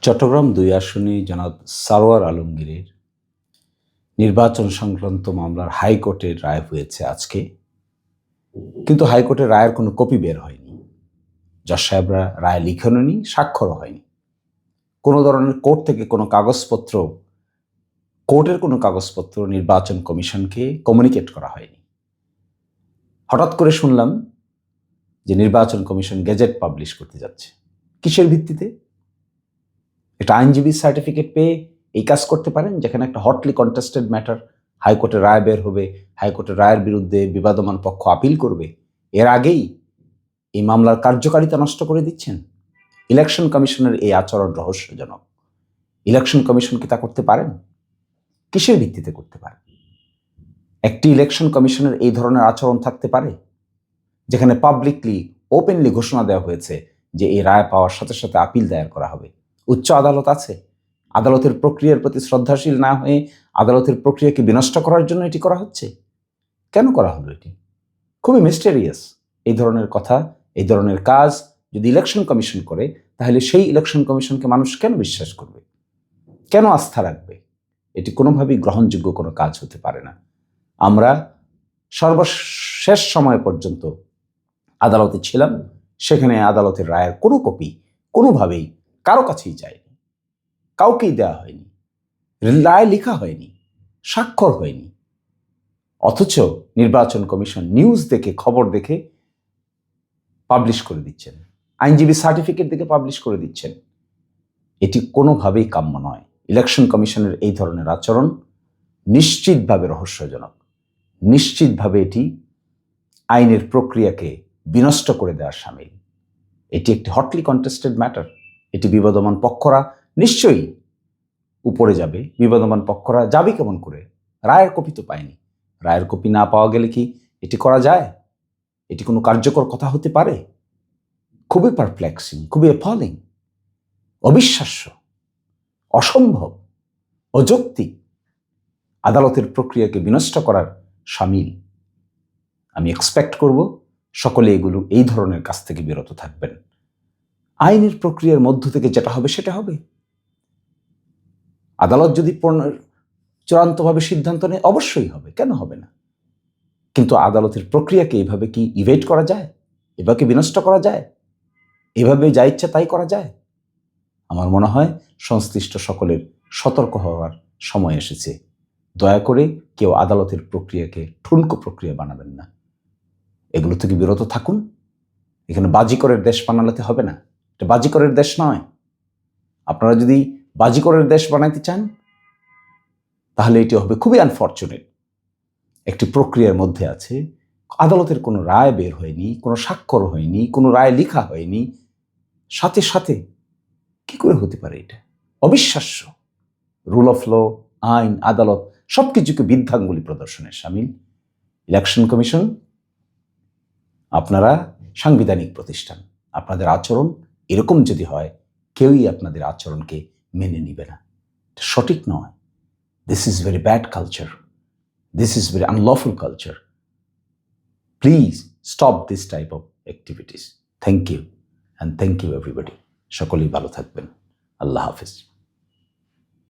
চট্টগ্রাম ২ আসনে জনাব সারোয়ার আলমগীরের নির্বাচন সংক্রান্ত মামলার হাইকোর্টের রায় হয়েছে আজকে। কিন্তু হাইকোর্টের রায়ের কোনো কপি বের হয়নি। জজ সাহেবরা রায় লিখেননি, স্বাক্ষরও হয়নি। কোনো ধরনের কোর্টের কোনো কাগজপত্র নির্বাচন কমিশনকে কমিউনিকেট করা হয়নি। হঠাৎ করে শুনলাম যে নির্বাচন কমিশন গেজেট পাবলিশ করতে যাচ্ছে। কিসের ভিত্তিতে? একটা আইনজীবী সার্টিফিকেট পেয়ে এই কাজ করতে পারেন, যেখানে একটা হটলি কন্টেস্টেড ম্যাটার, হাইকোর্টের রায় বের হবে, হাইকোর্টের রায়ের বিরুদ্ধে বিবাদমান পক্ষ আপিল করবে, এর আগেই এই মামলার কার্যকারিতা নষ্ট করে দিচ্ছেন। ইলেকশন কমিশনের এই আচরণ রহস্যজনক। ইলেকশন কমিশন কি তা করতে পারেন? কিসের ভিত্তিতে করতে পারেন? একটি ইলেকশন কমিশনের এই ধরনের আচরণ থাকতে পারে, যেখানে পাবলিকলি ওপেনলি ঘোষণা দেওয়া হয়েছে যে এই রায় পাওয়ার সাথে সাথে আপিল দায়ের করা হবে। উচ্চ আদালত আছে, আদালতের প্রক্রিয়ার প্রতি শ্রদ্ধাশীল না হয়ে আদালতের প্রক্রিয়াকে বিনষ্ট করার জন্য এটি করা হচ্ছে। কেন করা হলো এটি? খুবই মিস্টেরিয়াস। এই ধরনের কথা, এই ধরনের কাজ যদি ইলেকশন কমিশন করে, তাহলে সেই ইলেকশন কমিশনকে মানুষ কেন বিশ্বাস করবে, কেন আস্থা রাখবে? এটি কোনোভাবেই গ্রহণযোগ্য কোনো কাজ হতে পারে না। আমরা সর্বশেষ সময় পর্যন্ত আদালতে ছিলাম, সেখানে আদালতের রায়ের কোনো কপি কোনোভাবেই কারো কাছেই যায়নি, কাউকেই দেওয়া হয়নি, রায় লেখা হয়নি, স্বাক্ষর হয়নি। অথচ নির্বাচন কমিশন নিউজ দেখে, খবর দেখে পাবলিশ করে দিচ্ছেন, আইনজীবী সার্টিফিকেট দেখে পাবলিশ করে দিচ্ছেন। এটি কোনোভাবেই কাম্য নয়। ইলেকশন কমিশনের এই ধরনের আচরণ নিশ্চিতভাবে রহস্যজনক, নিশ্চিতভাবে এটি আইনের প্রক্রিয়াকে বিনষ্ট করে দেওয়ার শামিল। এটি একটি হটলি কন্টেস্টেড ম্যাটার। এটি বিবাদমান পক্ষরা নিশ্চয়ই উপরে যাবে। বিবাদমান পক্ষরা যাবে কেমন করে? রায়ের কপি তো পায়নি। রায়ের কপি না পাওয়া গেলে কি এটি করা যায়? এটি কোনো কার্যকর কথা হতে পারে? খুবই পারপ্লেক্সিং, খুবই অ্যাপলিং, অবিশ্বাস্য, অসম্ভব, অযৌক্তিক, আদালতের প্রক্রিয়াকে বিনষ্ট করার শামিল। আমি এক্সপেক্ট করব সকলে এই ধরনের কাজ থেকে বিরত থাকবেন। আইনের প্রক্রিয়ার মধ্য থেকে যেটা হবে সেটা হবে। আদালত যদি চূড়ান্তভাবে সিদ্ধান্ত নেয়, অবশ্যই হবে, কেন হবে না? কিন্তু আদালতের প্রক্রিয়াকে এইভাবে কি ইভেট করা যায়? এভাবে বিনষ্ট করা যায়? এভাবে যা ইচ্ছা তাই করা যায়? আমার মনে হয় সংশ্লিষ্ট সকলের সতর্ক হওয়ার সময় এসেছে। দয়া করে কেউ আদালতের প্রক্রিয়াকে ঠুনকো প্রক্রিয়া বানাবেন না। এগুলো থেকে বিরত থাকুন। এখানে বাজিকরের দেশ বানাতে হবে না। এটা বাজিকরের দেশ নয়। আপনারা যদি বাজিকরের দেশ বানাইতে চান, তাহলে এটি হবে খুবই আনফরচুনেট। একটি প্রক্রিয়ার মধ্যে আছে, আদালতের কোনো রায় বের হয়নি, কোনো স্বাক্ষর হয়নি, কোনো রায় লেখা হয়নি, সাথে সাথে কি করে হতে পারে? এটা অবিশ্বাস্য। রুল অফ ল, আইন, আদালত সবকিছুকে বৃদ্ধাঙ্গুলি প্রদর্শনের শামিল। ইলেকশন কমিশন, আপনারা সাংবিধানিক প্রতিষ্ঠান, আপনাদের আচরণ এরকম যদি হয়, কেউই আপনাদের আচরণকে মেনে নিবে না। এটা সঠিক নয়। This is very bad culture, this is very unlawful culture. Please stop this type of activities. Thank you and thank you everybody. সকলেই ভালো থাকবেন। আল্লাহ হাফিজ।